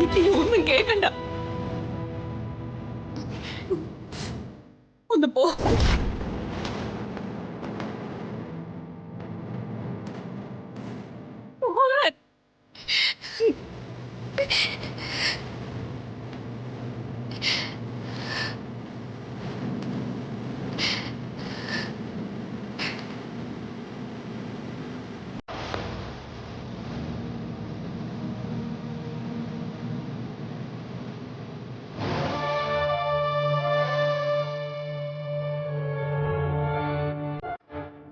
എനിക്ക് ഒന്നും കേൾക്കണ്ട. ഒന്ന് പോ. പോകാൻ.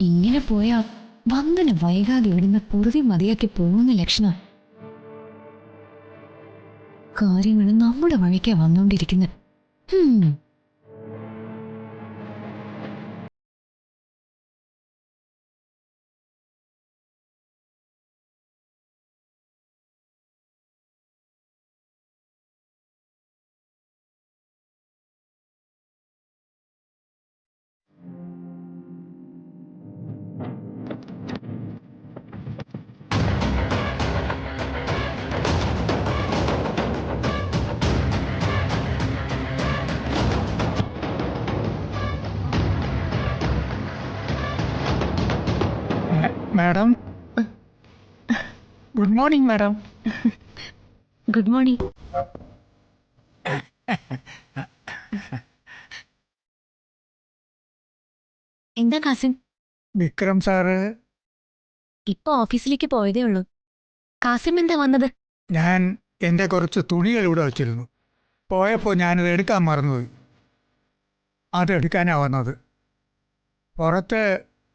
ഇങ്ങനെ പോയാ വന്ദന വൈകാതെ ഇവിടുന്ന് പൊറുതി മതിയാക്കി പോകുന്ന ലക്ഷണം. കാര്യങ്ങൾ നമ്മുടെ വഴിക്കാ വന്നുകൊണ്ടിരിക്കുന്നത്. Madam, good morning madam. Good morning. എന്താ കാസിം? വിക്രം സാറ് ഇപ്പൊ ഓഫീസിലേക്ക് പോയതേ ഉള്ളൂ. കാസിം എന്താ വന്നത്? ഞാൻ എൻ്റെ കുറച്ച് തുണികൾ ഇവിടെ വച്ചിരുന്നു. പോയപ്പോൾ ഞാനത് എടുക്കാൻ മറന്നുപോയി. അതെടുക്കാനാണ് വന്നത്. പുറത്ത്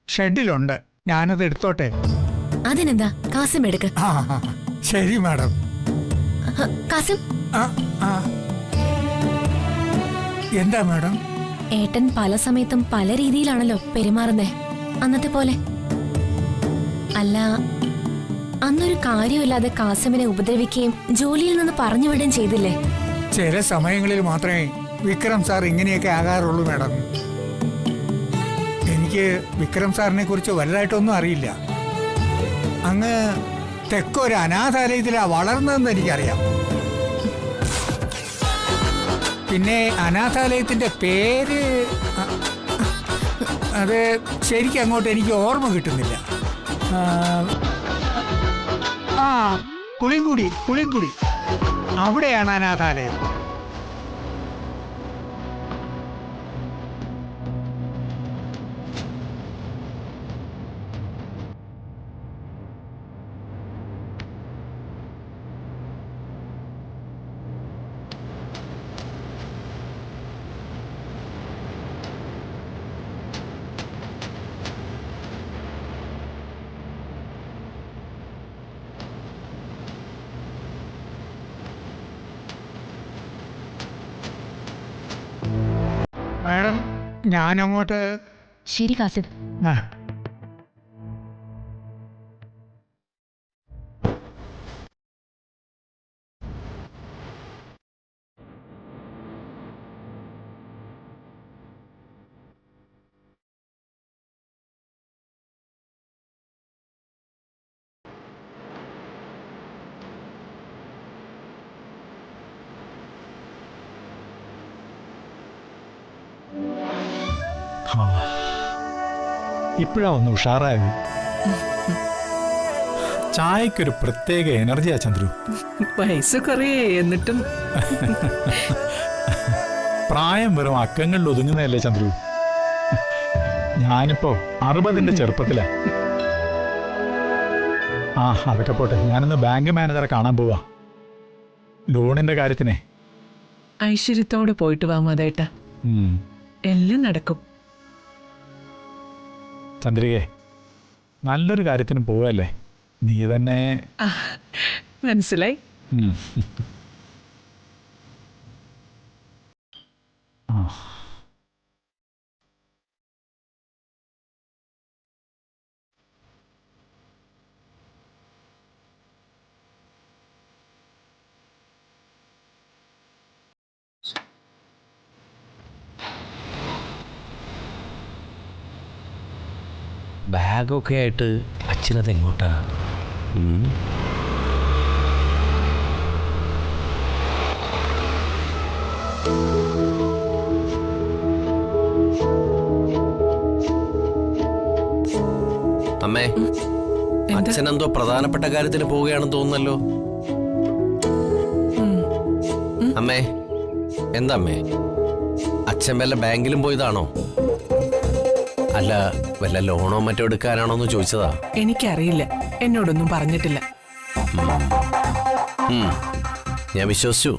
ഷെഡിലുണ്ട്, ഞാനത് എടുത്തോട്ടെ? അതിനെന്താ, കാസിം എടുക്ക. ശരി മാഡം. കാസിം, എന്താ മാഡം? ഏട്ടൻ പല സമയത്തും പല രീതിയിലാണല്ലോ പെരുമാറുന്നേ, അന്നത്തെ പോലെ. അല്ല, അന്നൊരു കാര്യമില്ലാതെ കാസിമിനെ ഉപദ്രവിക്കുകയും ജോലിയിൽ നിന്ന് പറഞ്ഞു വിടുകയും ചെയ്തില്ലേ? ചില സമയങ്ങളിൽ മാത്രമേ വിക്രം സാർ ഇങ്ങനെയൊക്കെ ആകാറുള്ളൂ മാഡം. എനിക്ക് വിക്രം സാറിനെ കുറിച്ച് വലുതായിട്ടൊന്നും അറിയില്ല. അങ്ങ് തെക്കൊരു അനാഥാലയത്തിലാണ് വളർന്നതെന്ന് എനിക്കറിയാം. പിന്നെ അനാഥാലയത്തിന്റെ പേര് അത് ശരിക്കും അങ്ങോട്ട് എനിക്ക് ഓർമ്മ കിട്ടുന്നില്ല. പുളിങ്കുടി അവിടെയാണ് അനാഥാലയം. മാഡം, ഞാനങ്ങോട്ട്. ശരി കാസിം. ഇപ്പോഴാ ഒന്ന് ഉഷാറായത്. ചായക്കൊരു പ്രത്യേക എനർജിയാ ചന്ദ്രു. വയസ്സ് കുറേ എന്നിട്ടും പ്രായം വെറും അക്കങ്ങളിൽ ഒതുങ്ങുന്നതല്ലേ ചന്ദ്രു. ഞാനിപ്പോ 60ന്റെ ചെറുപ്പത്തിലാ. അതൊക്കെ പോട്ടെ, ഞാനിന്ന് ബാങ്ക് മാനേജറെ കാണാൻ പോവാ, ലോണിന്റെ കാര്യത്തിനെ. ഐശ്വര്യത്തോടെ പോയിട്ട് വാ മാതേട്ടാ, എല്ലാം നടക്കും. ചന്ദ്രികേ, നല്ലൊരു കാര്യത്തിന് പോവല്ലേ, നീ തന്നെ. മനസ്സിലായി. ബാഗൊക്കെ ആയിട്ട് അച്ഛനത് എങ്ങോട്ടാ? അമ്മേ, എന്താ? അച്ഛൻ എന്തോ പ്രധാനപ്പെട്ട കാര്യത്തിന് പോവുകയാണെന്ന് തോന്നുന്നല്ലോ. അമ്മേ, എന്താ അമ്മേ? അച്ഛൻ വല്ല ബാങ്കിലും പോയതാണോ? അല്ല, വല്ല ലോണോ മറ്റോ എടുക്കാനാണോന്ന് ചോദിച്ചതാ. എനിക്കറിയില്ല, എന്നോടൊന്നും പറഞ്ഞിട്ടില്ല. ഞാൻ വിശ്വസിച്ചു.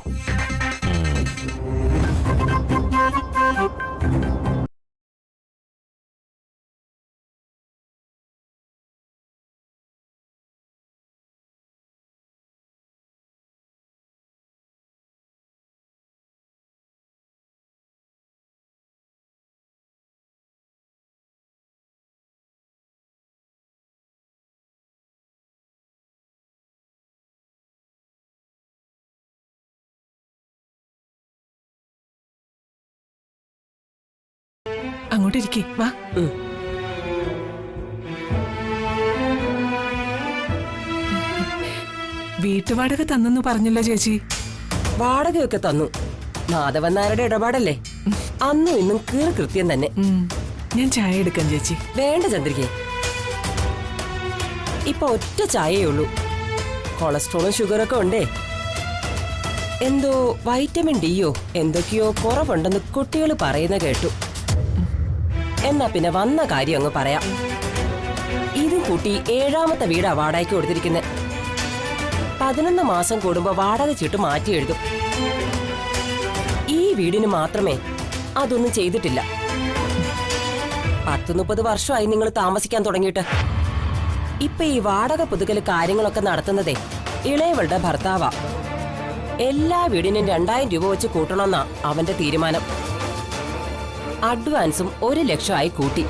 അങ്ങോട്ടിരിക്കേ, വാ. വീട്ടുവാടക തന്നെന്ന് പറഞ്ഞല്ലോ ചേച്ചി. വാടകയൊക്കെ തന്നു. മാധവൻ നായരുടെ ഇടപാടല്ലേ, അന്നും ഇന്നും കൃത്യം തന്നെ. ഞാൻ ചായ എടുക്കാം ചേച്ചി. വേണ്ട ചന്ദ്രികേ, ഇപ്പൊ ഒറ്റ ചായയേ ഉള്ളൂ. കൊളസ്ട്രോളും ഷുഗറൊക്കെ ഉണ്ടേ. എന്തോ വൈറ്റമിൻ ഡിയോ എന്തൊക്കെയോ കുറവുണ്ടെന്ന് കുട്ടികൾ പറയുന്ന കേട്ടു. എന്നാ പിന്നെ വന്ന കാര്യം അങ്ങ് പറയാം. ഇതും കൂട്ടി 7ാമത്തെ വീടാ വാടകയ്ക്ക് കൊടുത്തിരിക്കുന്നത്. 11 മാസം കൂടുമ്പോ വാടക ചീട്ട് മാറ്റി എഴുതും. ഈ വീടിന് മാത്രമേ അതൊന്നും ചെയ്തിട്ടില്ല. 10-30 വർഷമായി നിങ്ങൾ താമസിക്കാൻ തുടങ്ങിയിട്ട്. ഇപ്പൊ ഈ വാടക പുതുക്കല് കാര്യങ്ങളൊക്കെ നടത്തുന്നതേ ഇളയവളുടെ ഭർത്താവാ. എല്ലാ വീടിനും 2000 രൂപ വെച്ച് കൂട്ടണമെന്നാ അവന്റെ തീരുമാനം. അഡ്വാൻസും 1 ലക്ഷമായി കൂട്ടി.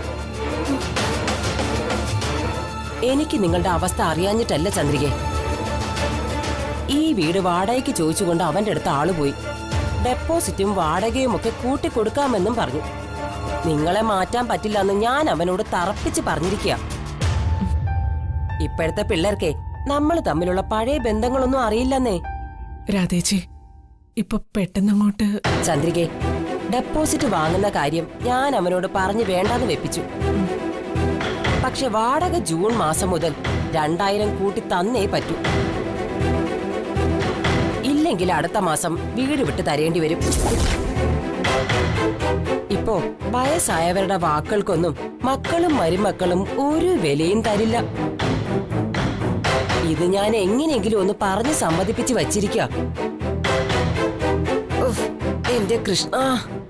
എനിക്ക് നിങ്ങളുടെ അവസ്ഥ അറിയാഞ്ഞിട്ടല്ല ചന്ദ്രികെ. ഈ വീട് വാടകയ്ക്ക് ചോദിച്ചുകൊണ്ട് അവന്റെ അടുത്ത് ആള് പോയി. ഡെപ്പോസിറ്റും വാടകയും ഒക്കെ കൂട്ടിക്കൊടുക്കാമെന്നും പറഞ്ഞു. നിങ്ങളെ മാറ്റാൻ പറ്റില്ലെന്ന് ഞാൻ അവനോട് തറപ്പിച്ച് പറഞ്ഞിരിക്കുക. ഇപ്പോഴത്തെ പിള്ളേർക്കേ നമ്മൾ തമ്മിലുള്ള പഴയ ബന്ധങ്ങളൊന്നും അറിയില്ലെന്നേ. രാധേച്ചി, ഇപ്പൊ പെട്ടെന്നങ്ങോട്ട്. ചന്ദ്രികെ, ഡെപ്പോസിറ്റ് വാങ്ങുന്ന കാര്യം ഞാൻ അവനോട് പറഞ്ഞു വേണ്ടാന്ന് വെപ്പിച്ചു. പക്ഷെ വാടക ജൂൺ മാസം മുതൽ 2000 കൂട്ടി തന്നേ പറ്റൂ. ഇല്ലെങ്കിൽ അടുത്ത മാസം വീട് വിട്ട് തരേണ്ടി വരും. ഇപ്പോ വയസ്സായവരുടെ വാക്കുകൾക്കൊന്നും മക്കളും മരുമക്കളും ഒരു വിലയും തരില്ല. ഇത് ഞാൻ എങ്ങനെയെങ്കിലും ഒന്ന് പറഞ്ഞ് സമ്മതിപ്പിച്ച് വച്ചിരിക്ക. എന്റെ കൃഷ്ണ,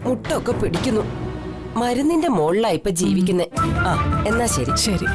മുട്ടൊക്കെ പിടിക്കുന്നു. മരുന്നിന്റെ മുകളിലാ ഇപ്പൊ ജീവിക്കുന്നേ. ആ, എന്നാ ശരി. ശരി.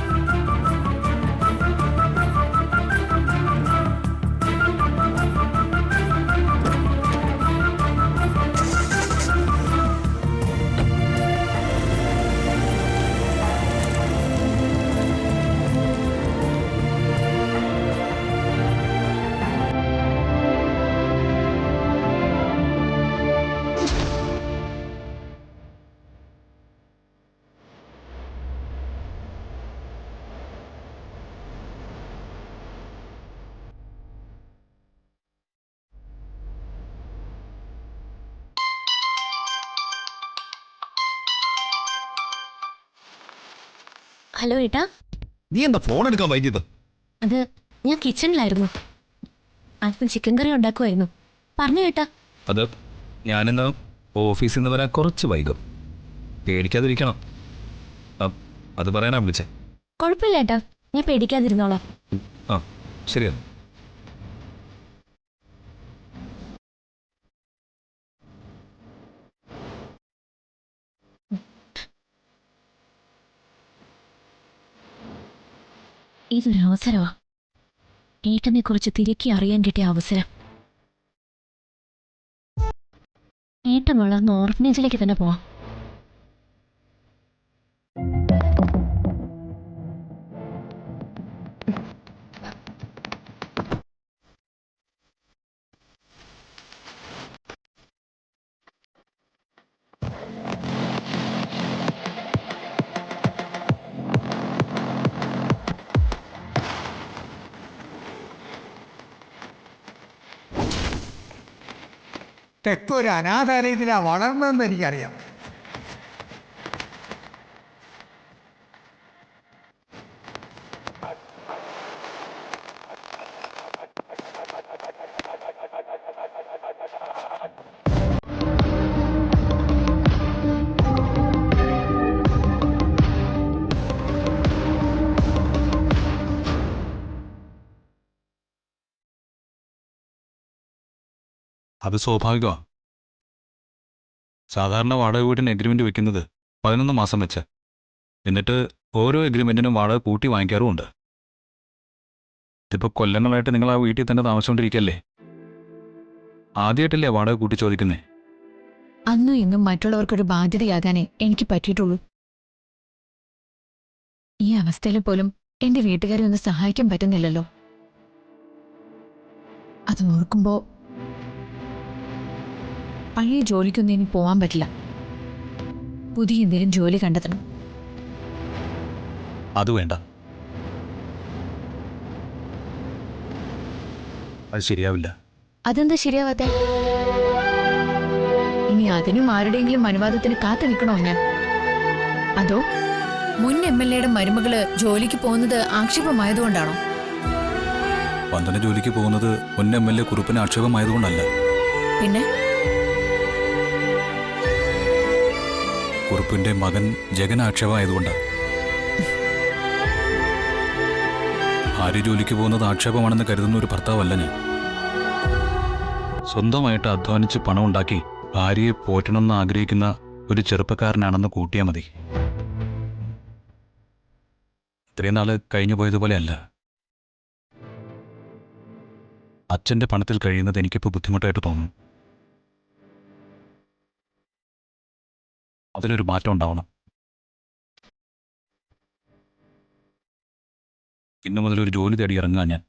ഹലോ ഏട്ടാ. നീ എന്താ ഫോൺ എടുക്കാൻ വൈകിയത്? അത് ഞാൻ കിച്ചണിലായിരുന്നു. അല്പം ചിക്കൻ കറി ഉണ്ടാക്കുമായിരുന്നു. പറഞ്ഞു കേട്ടാ. അത് ഞാനിന്ന് ഓഫീസിൽ നിന്ന് വരാൻ കുറച്ച് വൈകും. പേടിക്കാതിരിക്കണം. അത് പറയാനാ വിളിച്ചേ. കുഴപ്പമില്ല ഏട്ടാ, ഞാൻ പേടിക്കാതിരുന്നോളാം. ആ, ശരിയാണ്. ഇതൊരു അവസരമാ. ഏട്ടനെ കുറിച്ച് തിരക്കി അറിയാൻ കിട്ടിയ അവസരം. ഏട്ടൻ വളർന്ന് ഓർഫനേജിലേക്ക് തന്നെ പോവാം. തെക്കൊരു അനാഥാലയത്തിലാണ് വളർന്നതെന്ന് എനിക്കറിയാം. അത് സ്വാഭാവികമാണ്. സാധാരണ വാടക വീടിന് എഗ്രിമെന്റ് വെക്കുന്നത് 11 മാസം വെച്ച്. എന്നിട്ട് ഓരോ എഗ്രിമെന്റിനും വാടക കൂട്ടി വാങ്ങിക്കാറുമുണ്ട്. ഇതിപ്പോൾ കൊല്ലങ്ങളായിട്ട് നിങ്ങൾ ആ വീട്ടിൽ തന്നെ താമസിച്ചുകൊണ്ടിരിക്കല്ലേ. ആദ്യമായിട്ടല്ലേ വാടക കൂട്ടി ചോദിക്കുന്നേ? അന്നും ഇന്നും മറ്റുള്ളവർക്കൊരു ബാധ്യതയാകാനേ എനിക്ക് പറ്റിയിട്ടുള്ളൂ. ഈ അവസ്ഥയിൽ പോലും എന്റെ വീട്ടുകാരെ ഒന്ന് സഹായിക്കാൻ പറ്റുന്നില്ലല്ലോ. അത് ഓർക്കുമ്പോ പഴയ ജോലിക്കൊന്നും ഇനി പോവാൻ പറ്റില്ല. പുതിയ എന്തെങ്കിലും ജോലി കണ്ടെത്തണം. അത് വേണ്ട, അത് ശരിയാവില്ല. അതെന്താ ശരിയാവാത്തെ? ഇനി അതിനും ആരുടെയെങ്കിലും അനുവാദത്തിന് കാത്തു നിൽക്കണോ ഞാൻ? അതോ മുൻ MLA-യുടെ മരുമകള് ജോലിക്ക് പോകുന്നത് ആക്ഷേപമായതുകൊണ്ടാണോ? വന്ദന ജോലിക്ക് പോകുന്നത് മുൻ MLA കുറുപ്പിന് ആക്ഷേപമായതുകൊണ്ടല്ല. പിന്നെ കുറുപ്പിന്റെ മകൻ ജഗൻ ആക്ഷേപമായതുകൊണ്ടാണ്. ഭാര്യ ജോലിക്ക് പോകുന്നത് ആക്ഷേപമാണെന്ന് കരുതുന്ന ഒരു ഭർത്താവല്ല ഞാൻ. സ്വന്തമായിട്ട് അധ്വാനിച്ച് പണം ഉണ്ടാക്കി ഭാര്യയെ പോറ്റണമെന്ന് ആഗ്രഹിക്കുന്ന ഒരു ചെറുപ്പക്കാരനാണെന്ന് കൂട്ടിയാൽ മതി. ഇത്രയും നാള് കഴിഞ്ഞു പോയതുപോലെയല്ല. അച്ഛൻ്റെ പണത്തിൽ കഴിയുന്നത് എനിക്കിപ്പോൾ ബുദ്ധിമുട്ടായിട്ട് തോന്നുന്നു. അതിലൊരു മാറ്റം ഉണ്ടാവണം. ഇന്നു മുതൽ ഒരു ജോലി തേടി ഇറങ്ങുക ഞാൻ.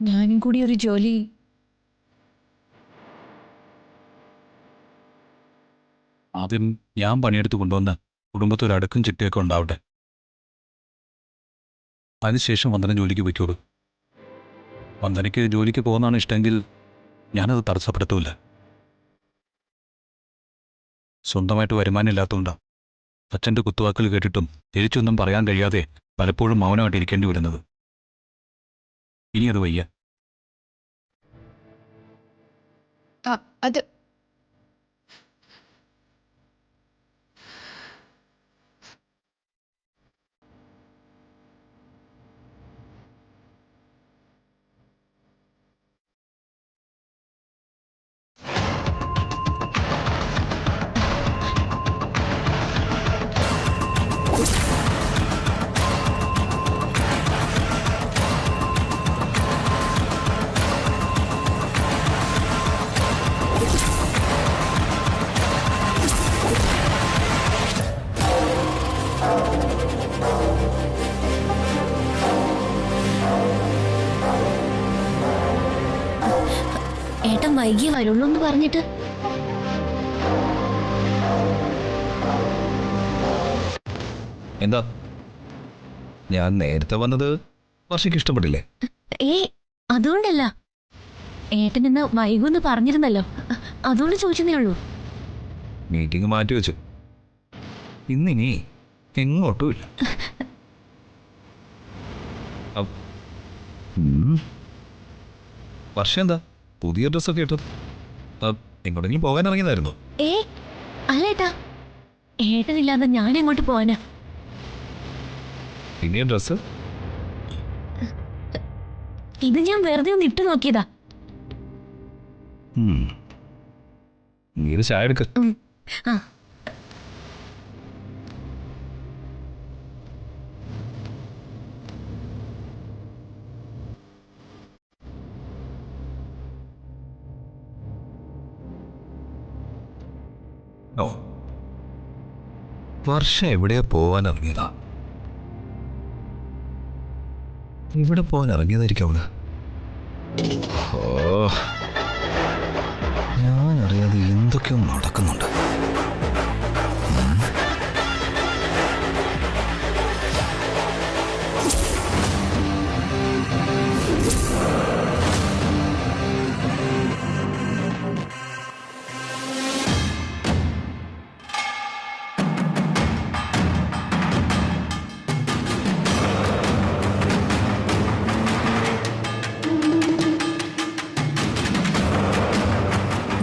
ഞാനും കൂടി ഒരു ജോലി. ആദ്യം ഞാൻ പണിയെടുത്ത് കൊണ്ടുവന്ന് കുടുംബത്തിൽ ഒരു അടുക്കും ചിട്ടയൊക്കെ ഉണ്ടാവട്ടെ. അതിനുശേഷം വന്ദന ജോലിക്ക് പോയിക്കോളൂ. വന്ദനയ്ക്ക് ജോലിക്ക് പോകുന്നതാണ് ഇഷ്ടമെങ്കിൽ ഞാനത് തടസ്സപ്പെടുത്തൂല. സ്വന്തമായിട്ട് വരുമാനം ഇല്ലാത്തതുകൊണ്ടാണ് അച്ഛൻ്റെ കുത്തുവാക്കുകൾ കേട്ടിട്ടും തിരിച്ചൊന്നും പറയാൻ കഴിയാതെ പലപ്പോഴും മൗനമായിട്ട് ഇരിക്കേണ്ടി വരുന്നത്. ഇനി അത് വയ്യ. അത് ഏട്ടൻ വൈകിയേ വരുള്ളൂ എന്ന് പറഞ്ഞിട്ട് എന്താ ഞാൻ നേരത്തെ വന്നത് വർഷയ്ക്ക് ഇഷ്ടപ്പെട്ടില്ലേ? അതുകൊണ്ടല്ല, ഏട്ടൻ ഇന്ന് വൈകുമെന്ന് പറഞ്ഞിരുന്നല്ലോ, അതുകൊണ്ട് ചോദിച്ചതേ ഉള്ളൂ. മീറ്റിംഗ് മാറ്റി വെച്ചു. ഇന്നിനി എങ്ങോട്ടുമില്ല. വർഷം എന്താ പുതിയ ഡ്രസ്സൊക്കെ ഇട്ടു? എങ്ങോട്ടെങ്കിലും പോകാൻ ഇറങ്ങിയതായിരുന്നു? അല്ലേട്ടാ, ഏട്ടനില്ലാതെ ഞാൻ എങ്ങോട്ട് പോവാനാ? പിന്നെ ഡ്രസ്സ് ഇത് ഞാൻ വെറുതെ ഒന്ന് ഇട്ടു നോക്കിയതാ. നീ ഇത് ചായ എടുക്ക. ഓ, വർഷം എവിടെയാ പോവാൻ ഇറങ്ങിയതാ? ഇവിടെ പോകാൻ ഇറങ്ങിയതായിരിക്കും അവള്. ഓ, ഞാനറിയാതെ എന്തൊക്കെയോ നടക്കുന്നുണ്ട്.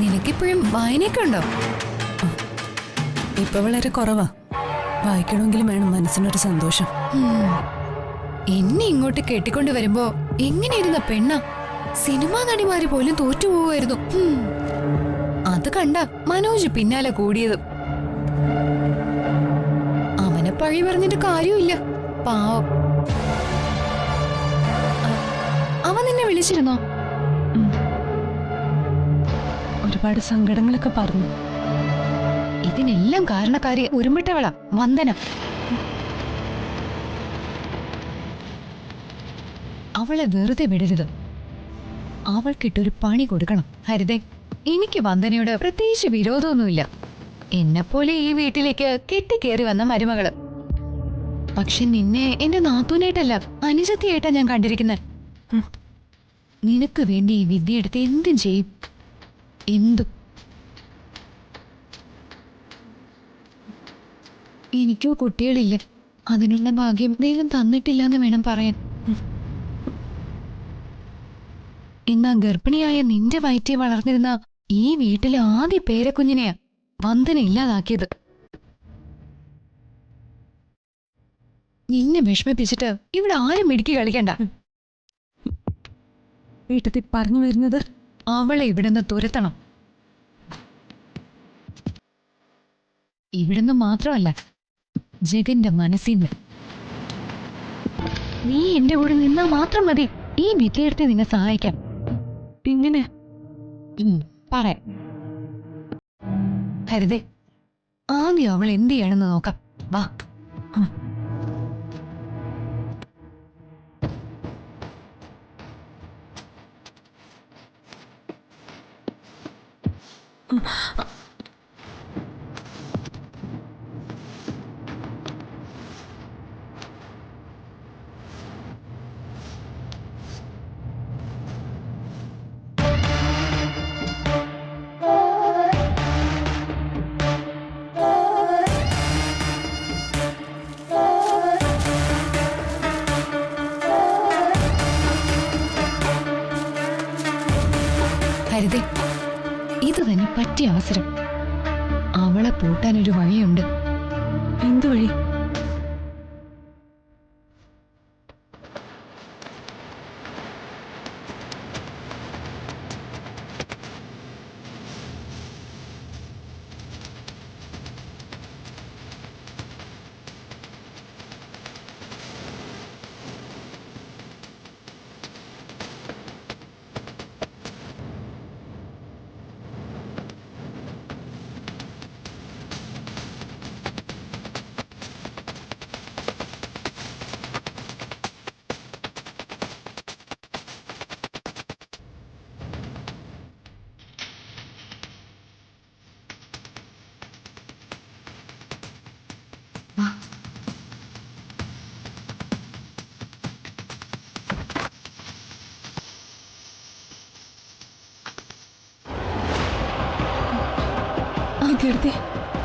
നിനക്കിപ്പോഴും വായനയൊക്കെ ഉണ്ടോ? ഇപ്പൊ വളരെ കുറവാ. വായിക്കണമെങ്കിലും വേണം മനസ്സിനൊരു സന്തോഷം. എന്നെ ഇങ്ങോട്ട് കെട്ടിക്കൊണ്ട് വരുമ്പോ എങ്ങനെയിരുന്ന പെണ്ണ? സിനിമാ നടിമാര് പോലും തോറ്റുപോവായിരുന്നു. അത് കണ്ട മനോജ് പിന്നാലെ കൂടിയത്. അവനെ പഴി പറഞ്ഞിട്ട് കാര്യമില്ല, പാവം. അവൻ നിന്നെ വിളിച്ചിരുന്നോ? ഒരുപാട് സങ്കടങ്ങളൊക്കെ പറഞ്ഞു. ഇതിനെല്ലാം കാരണക്കാരി ഉരുമ്പിട്ടവളാ, വന്ദന. അവളെ വെറുതെ വിടരുത്. അവൾക്കിട്ടൊരു പണി കൊടുക്കണം. ഹരിതേ, എനിക്ക് വന്ദനയോട് പ്രത്യേകിച്ച് വിരോധമൊന്നുമില്ല. എന്നെപ്പോലെ ഈ വീട്ടിലേക്ക് കെട്ടിക്കേറി വന്ന മരുമകള്. പക്ഷെ നിന്നെ എന്റെ നാത്തൂനായിട്ടല്ല, അനുജത്തിയായിട്ടാ ഞാൻ കണ്ടിരിക്കുന്നത്. നിനക്ക് വേണ്ടി ഈ വിദ്യ എടുത്ത് എന്തും ചെയ്യും, എന്തും. എനിക്കോ കുട്ടികളില്ല. അതിനുള്ള ഭാഗ്യം ദൈവം തന്നിട്ടില്ല എന്ന് വേണം പറയാൻ. എന്നാ ഗർഭിണിയായ നിന്റെ വയറ്റിൽ വളർന്നിരുന്ന ഈ വീട്ടിലെ ആദ്യ പേരക്കുഞ്ഞിനെയാ വന്ദന ഇല്ലാതാക്കിയത്. നിന്നെ വിഷമിപ്പിച്ചിട്ട് ഇവിടെ ആരും മിടുക്കി കളിക്കണ്ട. വീട്ടിൽ പറഞ്ഞു വരുന്നത് അവളെ ഇവിടുന്ന് തുരത്തണം. ഇവിടുന്ന് മാത്രമല്ല, ജഗന്റെ മനസ്സിന്ന്. നീ എന്റെ കൂടെ നിന്നാ മാത്രം മതി ഈ വിദ്യയെടുത്ത് നിന്നെ സഹായിക്കാം. ഇങ്ങനെ പറയാം. ഹരിതേ, ആദ്യം അവൾ എന്ത് ചെയ്യണമെന്ന് നോക്കാം. വാ. ഹരിതേ, ഇത് തന്നെ പറ്റിയ അവസരം. അവളെ പൂട്ടാനൊരു വഴിയുണ്ട്. എന്തു വഴി?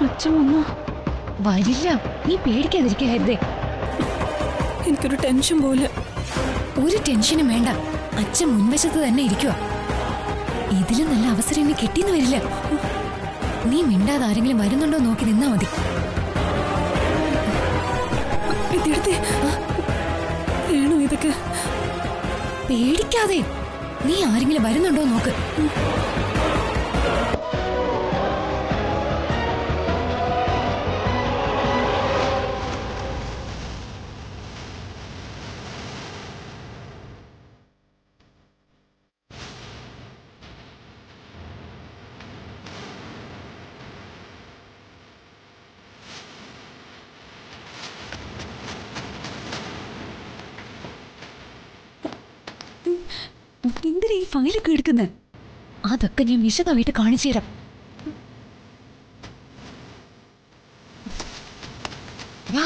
അച്ഛൻ വന്നോ? വരില്ല, നീ പേടിക്കാതിരിക്കുക ഹരിതേ. എനിക്കൊരു ടെൻഷൻ പോലെ. ഒരു ടെൻഷനും വേണ്ട. അച്ഛൻ മുൻവശത്ത് തന്നെ ഇരിക്കുക. ഇതിലും നല്ല അവസരം ഇനി കിട്ടിയെന്ന് വരില്ല. നീ മിണ്ടാതെ ആരെങ്കിലും വരുന്നുണ്ടോ നോക്കി നിന്നാ മതി. വേണോ ഇതൊക്കെ? പേടിക്കാതെ. നീ ആരെങ്കിലും വരുന്നുണ്ടോ നോക്ക്. എന്തിനാ ഈ ഫയലൊക്കെ എടുക്കുന്നത്? അതൊക്കെ ഞാൻ വിശദമായിട്ട് കാണിച്ചു തരാം. വാ.